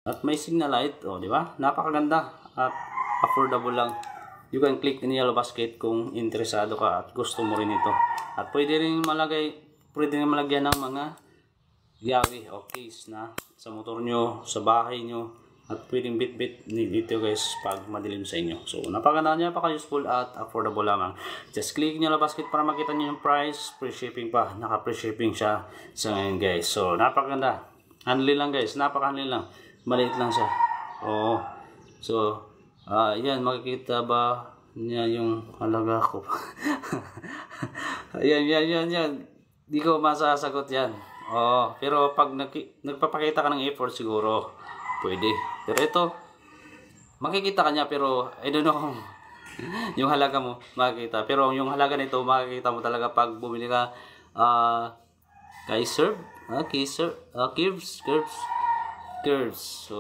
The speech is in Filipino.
At may signal light, di ba? Napakaganda at affordable lang. You can click in yellow basket kung interesado ka at gusto mo rin ito. At pwede rin malagyan ng mga yawi o case na sa motor nyo, sa bahay nyo. At pwedeng bit-bit dito guys pag madilim sa inyo. So napakaganda niya, napaka-useful at affordable lamang. Just click nyo yellow basket para makita nyo yung price. Free shipping pa. Naka-free shipping siya sa ngayon guys. So napakaganda. Handle lang guys. Napaka-handle lang. Maliit lang siya. Oo. So yan, makikita ba niya yung halaga ko? yan. Di ko masasagot yan. Oo, pero pag nagpapakita ka ng effort siguro, pwede. Pero ito, makikita ka niya pero I don't know kung yung halaga mo makikita. Pero yung halaga nito makikita mo talaga pag bumili ka kay Curves. So,